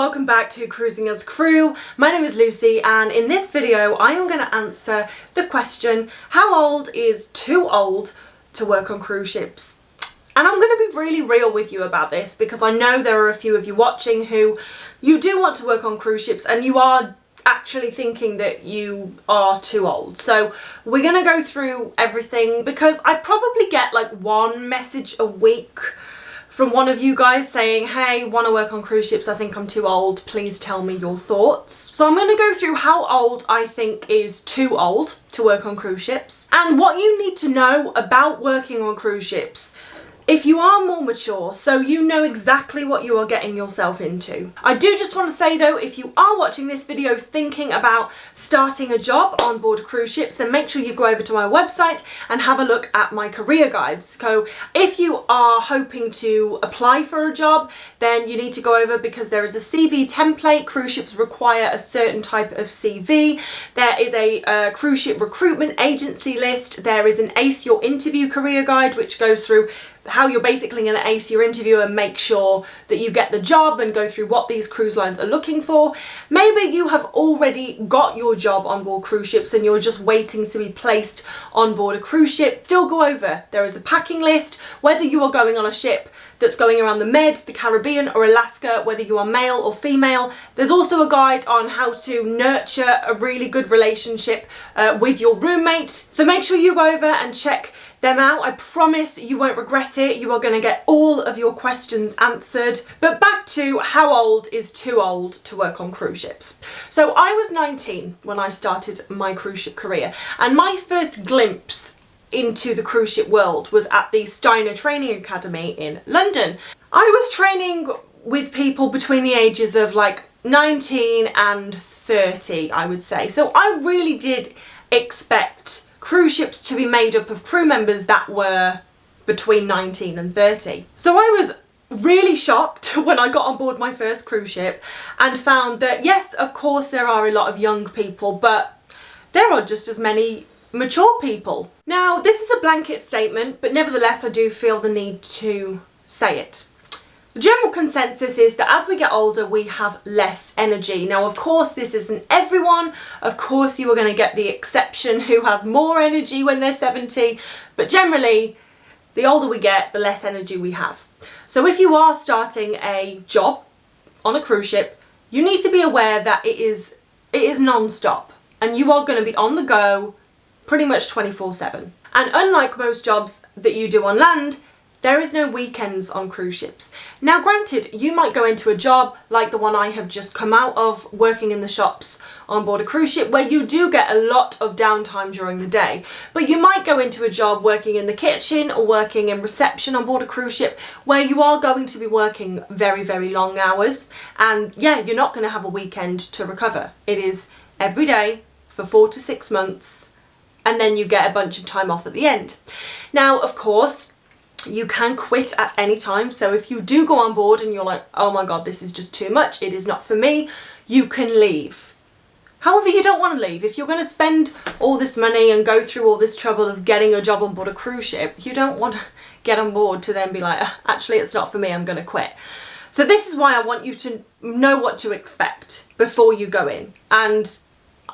welcome back to Cruising as Crew. My name is Lucy, and in this video I am going to answer the question, how old is too old to work on cruise ships? And I'm going to be really real with you about this because I know there are a few of you watching who you do want to work on cruise ships and you are actually thinking that you are too old. So we're going to go through everything because I probably get like one message a week from one of you guys saying, hey, want to work on cruise ships, I think I'm too old, please tell me your thoughts. So I'm going to go through how old I think is too old to work on cruise ships and what you need to know about working on cruise ships if you are more mature, so you know exactly what you are getting yourself into. I do just want to say though, if you are watching this video thinking about starting a job on board cruise ships, then make sure you go over to my website and have a look at my career guides. So if you are hoping to apply for a job, then you need to go over because there is a CV template. Cruise ships require a certain type of CV. There is a cruise ship recruitment agency list. There is an Ace Your Interview career guide, which goes through how you're basically going to ace your interview and make sure that you get the job and go through what these cruise lines are looking for. Maybe you have already got your job on board cruise ships and you're just waiting to be placed on board a cruise ship. Still go over. There is a packing list, whether you are going on a ship that's going around the Med, the Caribbean or Alaska, whether you are male or female. There's also a guide on how to nurture a really good relationship with your roommate. So make sure you go over and check them out. I promise you won't regret it. You are going to get all of your questions answered. But back to how old is too old to work on cruise ships. So I was 19 when I started my cruise ship career, and my first glimpse into the cruise ship world was at the Steiner Training Academy in London. I was training with people between the ages of like 19 and 30, I would say. So I really did expect cruise ships to be made up of crew members that were between 19 and 30. So I was really shocked when I got on board my first cruise ship and found that yes, of course there are a lot of young people, but there are just as many mature people. Now, this is a blanket statement, but nevertheless I do feel the need to say it. The general consensus is that as we get older, we have less energy. Now, of course, this isn't everyone. Of course, you are going to get the exception who has more energy when they're 70, but generally, the older we get, the less energy we have. So if you are starting a job on a cruise ship, you need to be aware that it is non-stop and you are going to be on the go pretty much 24/7. And unlike most jobs that you do on land, there is no weekends on cruise ships. Now granted, you might go into a job like the one I have just come out of, working in the shops on board a cruise ship, where you do get a lot of downtime during the day. But you might go into a job working in the kitchen or working in reception on board a cruise ship where you are going to be working very, very long hours. And yeah, you're not going to have a weekend to recover. It is every day for 4 to 6 months, and then you get a bunch of time off at the end. Now, of course, you can quit at any time. So if you do go on board and you're like, oh my God, this is just too much, it is not for me, you can leave. However, you don't want to leave. If you're going to spend all this money and go through all this trouble of getting a job on board a cruise ship, you don't want to get on board to then be like, actually, it's not for me, I'm going to quit. So this is why I want you to know what to expect before you go in. And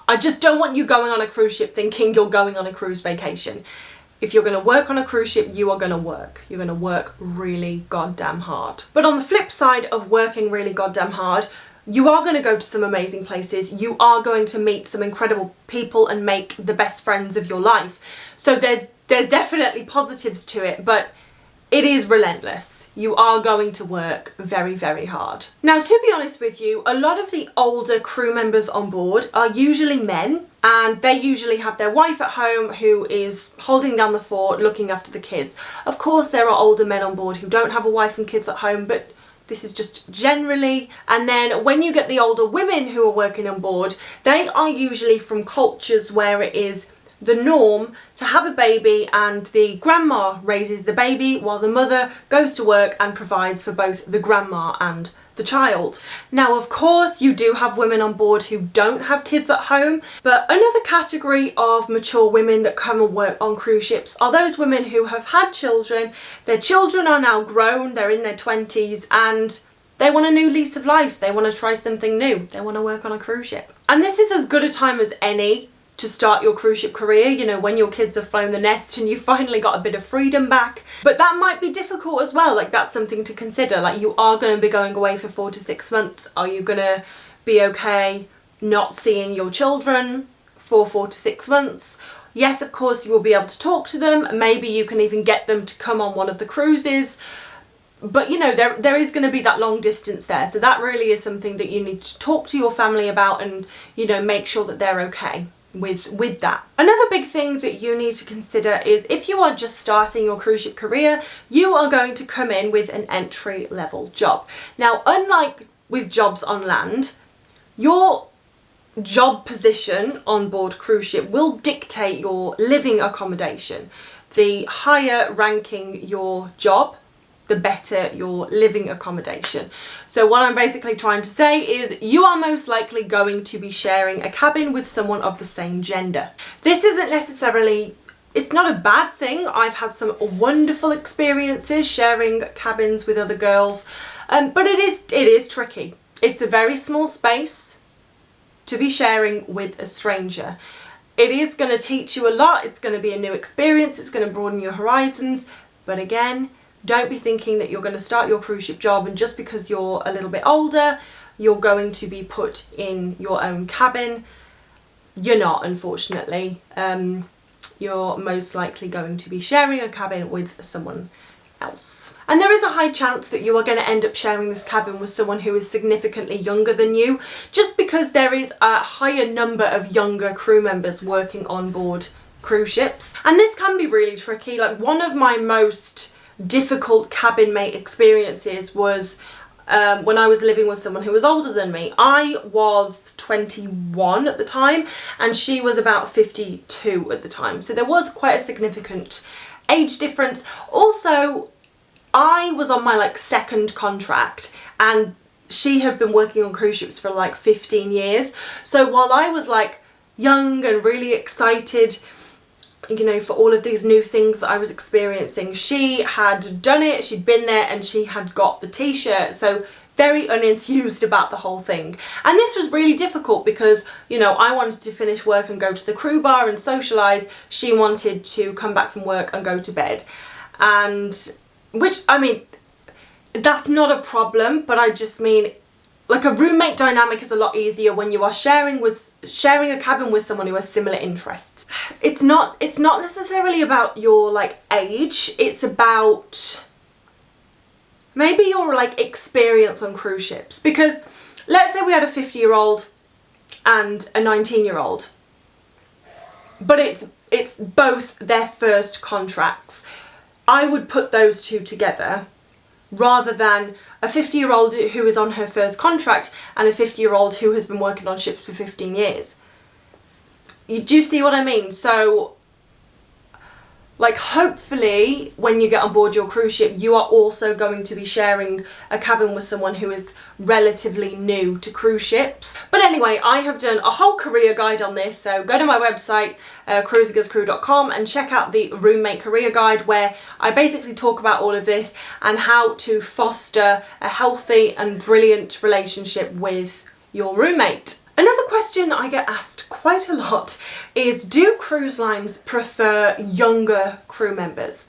I just don't want you going on a cruise ship thinking you're going on a cruise vacation. If you're going to work on a cruise ship, you are going to work. You're going to work really goddamn hard. But on the flip side of working really goddamn hard, you are going to go to some amazing places. You are going to meet some incredible people and make the best friends of your life. So there's definitely positives to it, but it is relentless. You are going to work very, very hard. Now, to be honest with you, a lot of the older crew members on board are usually men, and they usually have their wife at home who is holding down the fort, looking after the kids. Of course, there are older men on board who don't have a wife and kids at home, but this is just generally. And then when you get the older women who are working on board, they are usually from cultures where it is the norm to have a baby and the grandma raises the baby while the mother goes to work and provides for both the grandma and the child. Now, of course, you do have women on board who don't have kids at home, but another category of mature women that come and work on cruise ships are those women who have had children. Their children are now grown, they're in their 20s, and They want a new lease of life. They want to try something new. They want to work on a cruise ship. And this is as good a time as any to start your cruise ship career, you know, when your kids have flown the nest and you finally got a bit of freedom back. But that might be difficult as well. Like, that's something to consider. Like, you are going to be going away for 4 to 6 months. Are you going to be okay not seeing your children for 4 to 6 months? Yes, of course, you will be able to talk to them. Maybe you can even get them to come on one of the cruises. But, you know, there is going to be that long distance there. So that really is something that you need to talk to your family about and, you know, make sure that they're okay with that. Another big thing that you need to consider is if you are just starting your cruise ship career, you are going to come in with an entry level job. Now, unlike with jobs on land, your job position on board cruise ship will dictate your living accommodation. The higher ranking your job, the better your living accommodation. So what I'm basically trying to say is you are most likely going to be sharing a cabin with someone of the same gender. This isn't necessarily, it's not a bad thing. I've had some wonderful experiences sharing cabins with other girls, but it is tricky. It's a very small space to be sharing with a stranger. It is going to teach you a lot. It's going to be a new experience. It's going to broaden your horizons. But again, don't be thinking that you're going to start your cruise ship job and just because you're a little bit older, you're going to be put in your own cabin. You're not, unfortunately. You're most likely going to be sharing a cabin with someone else. And there is a high chance that you are going to end up sharing this cabin with someone who is significantly younger than you, just because there is a higher number of younger crew members working on board cruise ships. And this can be really tricky. Like, one of my most difficult cabin mate experiences was when I was living with someone who was older than me. I was 21 at the time and she was about 52 at the time. So there was quite a significant age difference. Also, I was on my second contract and she had been working on cruise ships for 15 years. So while I was young and really excited, you know, for all of these new things that I was experiencing, she had done it, she'd been there and she had got the t-shirt. So very unenthused about the whole thing. And this was really difficult because, you know, I wanted to finish work and go to the crew bar and socialise. She wanted to come back from work and go to bed. And, which, I mean, that's not a problem, but I just mean, a roommate dynamic is a lot easier when you are sharing a cabin with someone who has similar interests. It's not necessarily about your age, it's about maybe your experience on cruise ships. Because let's say we had a 50-year-old and a 19-year-old, but it's both their first contracts. I would put those two together rather than a 50-year-old who is on her first contract and a 50-year-old who has been working on ships for 15 years. Do you see what I mean? So, hopefully when you get on board your cruise ship, you are also going to be sharing a cabin with someone who is relatively new to cruise ships. But anyway, I have done a whole career guide on this, so go to my website, cruisingascrew.com, and check out the roommate career guide, where I basically talk about all of this and how to foster a healthy and brilliant relationship with your roommate. Another question I get asked quite a lot is, do cruise lines prefer younger crew members?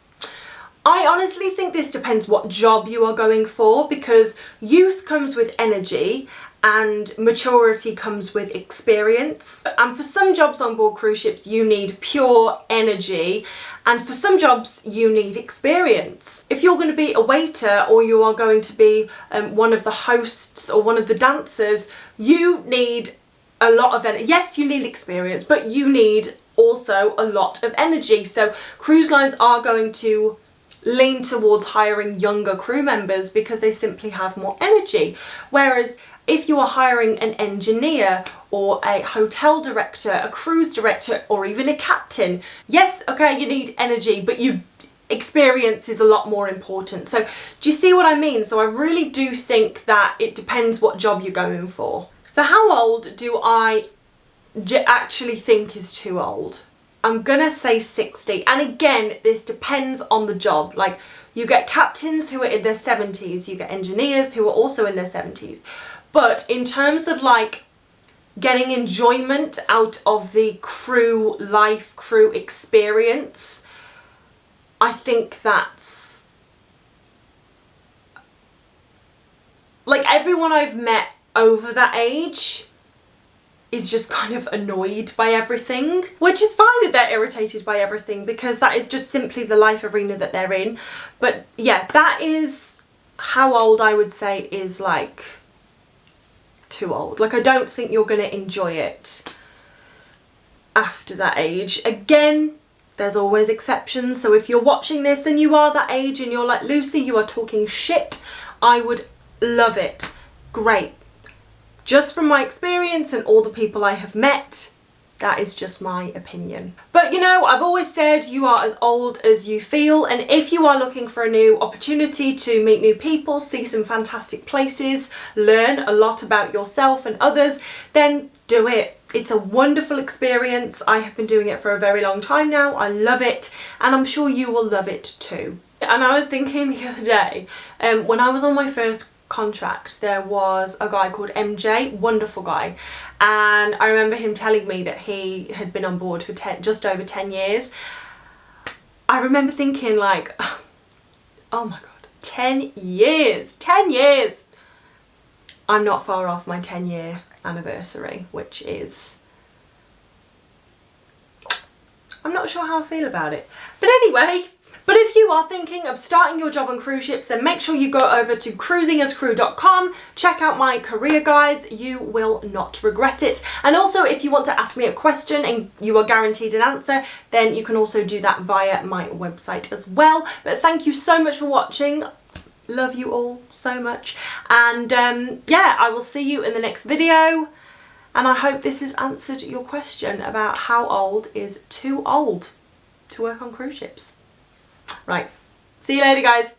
I honestly think this depends what job you are going for, because youth comes with energy and maturity comes with experience. And for some jobs on board cruise ships, you need pure energy, and for some jobs you need experience. If you're going to be a waiter or you are going to be one of the hosts or one of the dancers, you need a lot of energy. Yes, you need experience, but you need also a lot of energy. So cruise lines are going to lean towards hiring younger crew members because they simply have more energy. Whereas if you are hiring an engineer or a hotel director, a cruise director, or even a captain, yes, okay, you need energy, but experience is a lot more important. So do you see what I mean? So I really do think that it depends what job you're going for. So how old do I actually think is too old? I'm gonna say 60. And again, this depends on the job. You get captains who are in their 70s, you get engineers who are also in their 70s. But in terms of like getting enjoyment out of the crew life, crew experience, I think that's, like, everyone I've met over that age is just kind of annoyed by everything, which is fine that they're irritated by everything, because that is just simply the life arena that they're in. But yeah, that is how old I would say is like too old. Like, I don't think you're going to enjoy it after that age. Again, there's always exceptions, so if you're watching this and you are that age and you're like, Lucy, you are talking shit, I would love it. Great. Just from my experience and all the people I have met, that is just my opinion. But you know, I've always said you are as old as you feel, and if you are looking for a new opportunity to meet new people, see some fantastic places, learn a lot about yourself and others, then do it. It's a wonderful experience. I have been doing it for a very long time now. I love it, and I'm sure you will love it too. And I was thinking the other day, when I was on my first contract, there was a guy called MJ, wonderful guy, and I remember him telling me that he had been on board for just over 10 years. I remember thinking like, oh my god, 10 years, 10 years. I'm not far off my 10-year anniversary, which is, I'm not sure how I feel about it. But anyway, but if you are thinking of starting your job on cruise ships, then make sure you go over to cruisingascrew.com, check out my career guides, you will not regret it. And also, if you want to ask me a question and you are guaranteed an answer, then you can also do that via my website as well. But thank you so much for watching. Love you all so much. And yeah, I will see you in the next video. And I hope this has answered your question about how old is too old to work on cruise ships. Right, see you later guys.